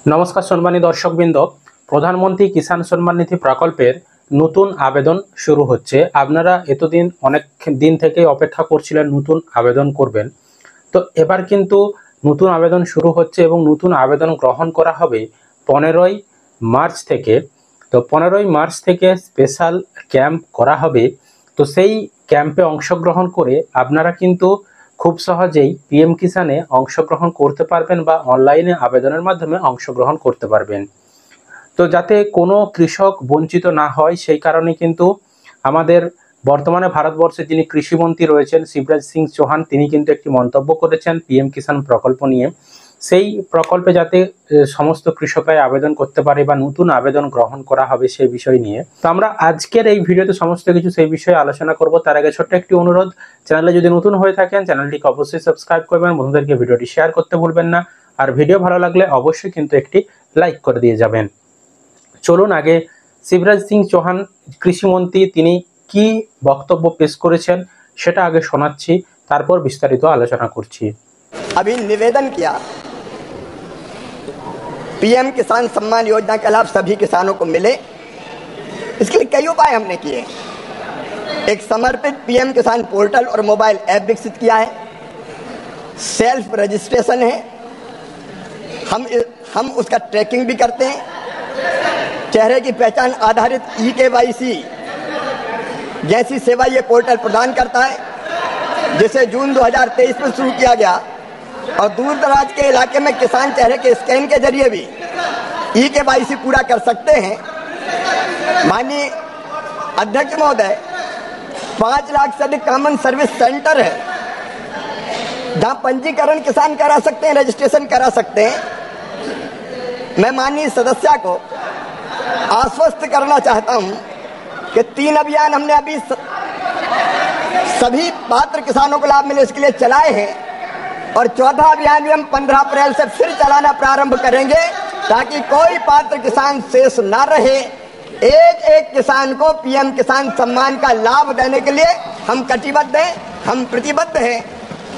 नमस्कार सम्मानी दर्शकबृंद प्रधानमंत्री किसान सम्मान निधि प्रकल्पेर नतून आवेदन शुरू होच्छे। आपनारा एतदिन अनेक दिन थेके अपेक्षा करछिलेन नतून आवेदन करबेन, तो एबार किन्तु नतून आवेदन शुरू होच्छे एबं नतून आवेदन ग्रहण करा हबे 15 मार्च थेके। तो 15 मार्च थेके स्पेशल कैम्प करा हबे। तो सेई कैम्पे अंशग्रहण करे आपनारा किन्तु खूब सहजेई पीएम किसाने अंशग्रहण करते पारबेन बा अनलाइने आवेदनेर माध्यमे अंशग्रहण करते पारबेन। तो जाते कोनो कृषक वंचित ना हय सेई कारणे किन्तु आमादेर बर्तमाने भारतवर्षे जिनि कृषिमंत्री रयेछेन शिवराज सिंह चौहान तिनि किन्तु एकटी मंतब्य करेछेन पीएम किसान प्रकल्प निये। सेई प्रकल्पे जाते समस्त कृषकराई आवेदन करते पारे बा नतून आवेदन ग्रहण करा हबे सेई विषय निये। तो आमरा आजकेर एई भिडियोते समस्त किछु सेई विषये आलोचना करब। तार आगे छोट्ट एकटी अनुरोध, चैनेले जोदि नतून हये थाकेन चैनेलटिके अवश्यई सबस्क्राइब करबेन, बंधुदेरके भिडियोटी शेयार करते भुलबेन ना, और भिडियो भालो लागले अवश्यई किन्तु एकटी लाइक करे दिये जाबेन। चलुन आगे शिवराज सिंह चौहान कृषिमंत्री तिनि कि बक्तव्य पेश करेछेन सेटा आगे शोनाच्छि, तारपर विस्तारित आलोचना करछि। अभी निवेदन किया पीएम किसान सम्मान योजना का लाभ सभी किसानों को मिले, इसके लिए कई उपाय हमने किए। एक समर्पित पीएम किसान पोर्टल और मोबाइल ऐप विकसित किया है। सेल्फ रजिस्ट्रेशन है, हम उसका ट्रैकिंग भी करते हैं। चेहरे की पहचान आधारित eKYC जैसी सेवा ये पोर्टल प्रदान करता है, जिसे जून 2023 में शुरू किया गया। और दूर दराज के इलाके में किसान चेहरे के स्कैन के जरिए भी eKYC पूरा कर सकते हैं। माननीय अध्यक्ष महोदय, 5 लाख से अधिक कॉमन सर्विस सेंटर है जहां पंजीकरण किसान करा सकते हैं, रजिस्ट्रेशन करा सकते हैं। मैं माननीय सदस्य को आश्वस्त करना चाहता हूं कि 3 अभियान हमने अभी सभी पात्र किसानों को लाभ मिले इसके लिए चलाए हैं, और 14वां अभियान भी हम 15 अप्रैल से फिर चलाना प्रारंभ करेंगे, ताकि कोई पात्र किसान शेष ना रहे। एक एक किसान को पीएम किसान सम्मान का लाभ देने के लिए हम कटिबद्ध हैं, हम प्रतिबद्ध हैं,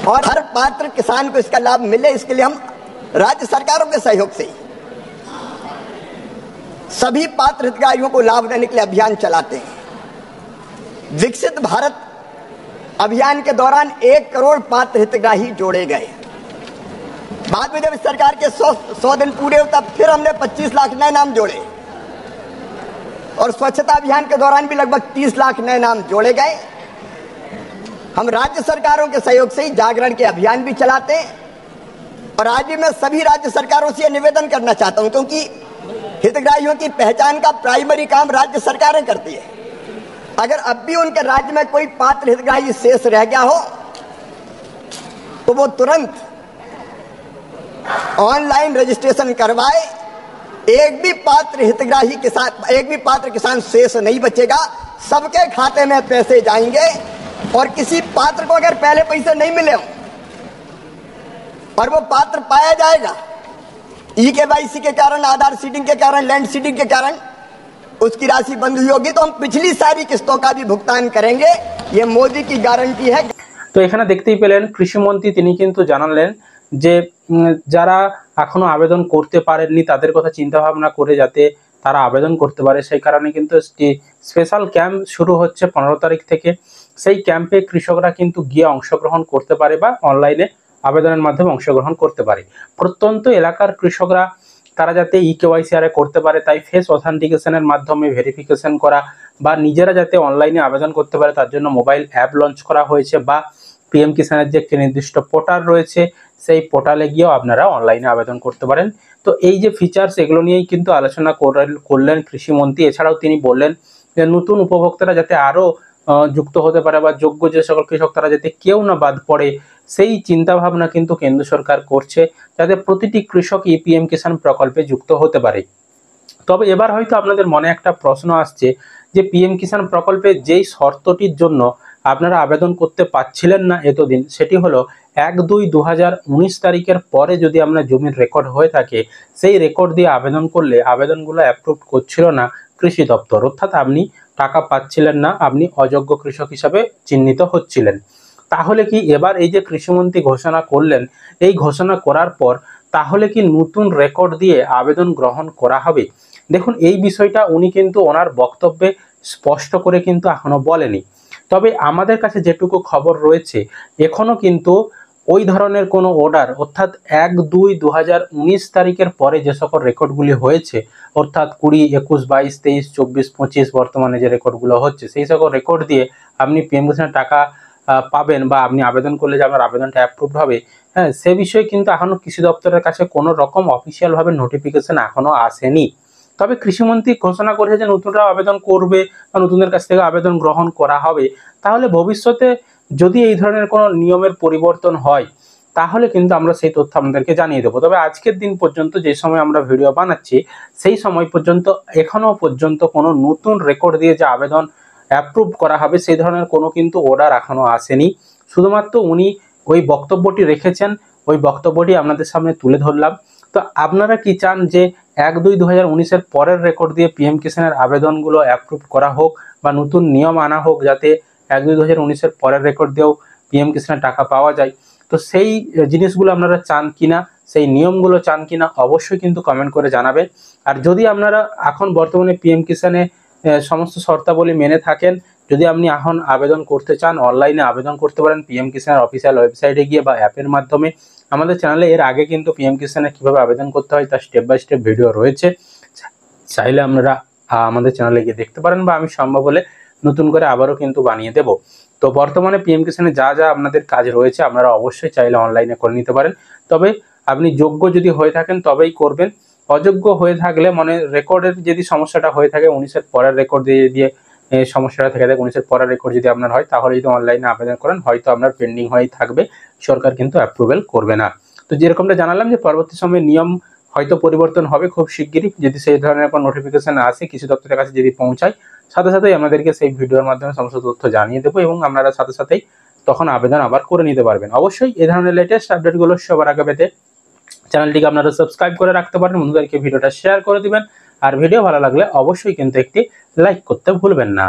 और हर पात्र किसान को इसका लाभ मिले इसके लिए हम राज्य सरकारों के सहयोग से सभी पात्र हितग्राहियों को लाभ देने के लिए अभियान चलाते हैं। विकसित भारत अभियान के दौरान 1 करोड़ पात्र हितग्राही जोड़े गए। बाद में जब सरकार के 100 दिन पूरे हुए तब फिर हमने 25 लाख नए नाम जोड़े, और स्वच्छता अभियान के दौरान भी लगभग 30 लाख नए नाम जोड़े गए। हम राज्य सरकारों के सहयोग से ही जागरण के अभियान भी चलाते हैं। और आज भी मैं सभी राज्य सरकारों से निवेदन करना चाहता हूं, क्योंकि हितग्राहियों की पहचान का प्राइमरी काम राज्य सरकारें करती है। अगर अब भी उनके राज्य में कोई पात्र हितग्राही शेष रह गया हो तो वो तुरंत ऑनलाइन रजिस्ट्रेशन करवाए। एक भी पात्र किसान शेष नहीं बचेगा, सबके खाते में पैसे जाएंगे। और किसी पात्र को अगर पहले पैसे नहीं मिले हो और वो पात्र पाया जाएगा eKYC के कारण, आधार सीडिंग के कारण, लैंड सीडिंग के कारण उसकी राशि बंद हुई होगी, तो हम पिछली सारी किस्तों का भी भुगतान करेंगे। ये मोदी की गारंटी है। तो एखाने देखतेई पेलेन कृषिमंत्री तिनि किन्तु जानालेन जे যারা এখনো আবেদন করতে পারেননি তাদের কথা চিন্তা ভাবনা করে যাতে তারা আবেদন করতে পারে, সেই কারণে কিন্তু স্পেশাল ক্যাম্প শুরু হচ্ছে 15 তারিখ থেকে। সেই ক্যাম্পে কৃষকরা কিন্তু গিয়ে অংশগ্রহণ করতে পারে বা অনলাইনে আবেদনের মাধ্যমে অংশগ্রহণ করতে পারে। প্রত্যন্ত এলাকার কৃষকরা তারা যাতে eKYC করতে পারে, তাই ফেস অথেন্টিকেশনের মাধ্যমে ভেরিফিকেশন করা বা নিজেরা যাতে অনলাইনে আবেদন করতে পারে তার জন্য মোবাইল অ্যাপ লঞ্চ করা হয়েছে, বা পিএম কিষানের যে একটি নির্দিষ্ট পোর্টাল রয়েছে সেই পোর্টালে গিয়েও আপনারা অনলাইনে আবেদন করতে পারেন। তো এই যে ফিচার্স এগুলো নিয়েই কিন্তু আলোচনা করলেন কৃষিমন্ত্রী। এছাড়াও তিনি বললেন যে নতুন উপভোক্তারা যাতে আরও যুক্ত হতে পারে বা যোগ্য যে সকল কৃষক তারা যাতে কেউ না বাদ পড়ে সেই চিন্তা ভাবনা কিন্তু কেন্দ্র সরকার করছে, যাতে প্রতিটি কৃষক এই পিএম কিষাণ প্রকল্পে যুক্ত হতে পারে। তবে এবার হয়তো আপনাদের মনে একটা প্রশ্ন আসছে যে পিএম কিষাণ প্রকল্পে যেই শর্তটির জন্য আপনারা আবেদন করতে পারছিলেন না এতদিন, সেটি হলো 1-2-2019 তারিখের পরে যদি আপনার জমির রেকর্ড হয়ে থাকে সেই রেকর্ড দিয়ে আবেদন করলে আবেদনগুলো অ্যাপ্রুভ করছিল না কৃষি দপ্তর, অর্থাৎ আপনি টাকা পাচ্ছিলেন না, আপনি অযোগ্য কৃষক হিসাবে চিহ্নিত হচ্ছিলেন। তাহলে কি এবার এই যে কৃষিমন্ত্রী ঘোষণা করলেন, এই ঘোষণা করার পর তাহলে কি নতুন রেকর্ড দিয়ে আবেদন গ্রহণ করা হবে? দেখুন, এই বিষয়টা উনি কিন্তু ওনার বক্তব্যে স্পষ্ট করে কিন্তু এখনো বলেনি। তবে আমাদের কাছে যেটুকু খবর রয়েছে, এখনো কিন্তু ওই ধরনের কোনো অর্ডার, অর্থাৎ 1-2-2019 তারিখের পরে যে সকল রেকর্ডগুলি হয়েছে, অর্থাৎ 20, 21, 22, 23, 24, 25 বর্তমানে যে রেকর্ডগুলো হচ্ছে, সেই সকল রেকর্ড দিয়ে আপনি পিএম কিষাণের টাকা পাবেন বা আপনি আবেদন করলে যে আপনার আবেদনটা অ্যাপ্রুভড হবে, হ্যাঁ, সে বিষয়ে কিন্তু এখনো কৃষি দপ্তরের কাছে কোনো রকম অফিসিয়ালভাবে নোটিফিকেশন এখনো আসেনি। তবে কৃষিমন্ত্রী ঘোষণা করেছে যে নতুনরাও আবেদন করবে বা নতুনদের কাছ থেকে আবেদন গ্রহণ করা হবে। তাহলে ভবিষ্যতে যদি এই ধরনের কোনো নিয়মের পরিবর্তন হয়, তাহলে কিন্তু আমরা সেই তথ্য আপনাদেরকে জানিয়ে দেবো। তবে আজকের দিন পর্যন্ত যে সময় আমরা ভিডিও বানাচ্ছি, সেই সময় পর্যন্ত এখনো পর্যন্ত কোনো নতুন রেকর্ড দিয়ে যে আবেদন অ্যাপ্রুভ করা হবে সেই ধরনের কোনো কিন্তু অর্ডার এখনো আসেনি। শুধুমাত্র উনি ওই বক্তব্যটি রেখেছেন, ওই বক্তব্যটি আপনাদের সামনে তুলে ধরলাম। তো আপনারা কি চান যে 1-2-2019-এর পরের রেকর্ড দিয়ে পিএম কিষাণের আবেদনগুলো অ্যাপ্রুভ করা হোক বা নতুন নিয়ম আনা হোক যাতে 1-2-2019-এর পরের রেকর্ড দিয়েও পিএম কিষাণের টাকা পাওয়া যায়? তো সেই জিনিসগুলো আপনারা চান কিনা, সেই নিয়মগুলো চান কিনা, অবশ্যই কিন্তু কমেন্ট করে জানাবেন। আর যদি আপনারা এখন বর্তমানে পিএম কিষাণে সমস্ত শর্তাবলী মেনে থাকেন, যদি আপনি এখন আবেদন করতে চান, অনলাইনে আবেদন করতে পারেন পিএম কিষাণের অফিসিয়াল ওয়েবসাইটে গিয়ে বা অ্যাপের মাধ্যমে। আমাদের চ্যানেলে এর আগে কিন্তু পিএম কিষাণে কিভাবে আবেদন করতে হয় তার স্টেপ বাই স্টেপ ভিডিও রয়েছে, চাইলে আপনারা আমাদের চ্যানেলে গিয়ে দেখতে পারেন বা আমি সম্ভব হলে নতুন করে আবারও কিন্তু বানিয়ে দেব। তো বর্তমানে পিএম কিষাণে যা যা আপনাদের কাজ রয়েছে আপনারা অবশ্যই চাইলে অনলাইনে করে নিতে পারেন। তবে আপনি যোগ্য যদি হয়ে থাকেন তবেই করবেন। অযোগ্য হয়ে থাকলে, মানে রেকর্ডের যদি সমস্যাটা হয়ে থাকে, 19-এর পরের রেকর্ড দিয়ে সমস্যাটা থেকে থাকে, 19-এর পরের রেকর্ড যদি আপনার হয়, তাহলে যদি অনলাইনে আবেদন করেন হয়তো আপনার পেন্ডিং হয়েই থাকবে, সরকার কিন্তু অ্যাপ্রুভেল করবে না। তো যেরকমটা জানালাম যে পরবর্তী সময়ে নিয়ম হয়তো পরিবর্তন হবে খুব শিগগিরই। যদি সেই ধরনের কোনো নোটিফিকেশন আসে কৃষি দপ্তরের কাছে, যদি পৌঁছায়, সাথে সাথেই আমাদেরকে সেই ভিডিওর মাধ্যমে সমস্ত তথ্য জানিয়ে দেবো এবং আপনারা সাথে সাথেই তখন আবেদন আবার করে নিতে পারবেন। অবশ্যই এই ধরনের লেটেস্ট আপডেটগুলো সবার আগে পেতে চ্যানেলটিকে আপনারা সাবস্ক্রাইব করে রাখতে পারেন, বন্ধুদেরকে ভিডিওটা শেয়ার করে দিবেন। আর ভিডিও ভালো লাগলে অবশ্যই কিন্তু একটি লাইক করতে ভুলবেন না।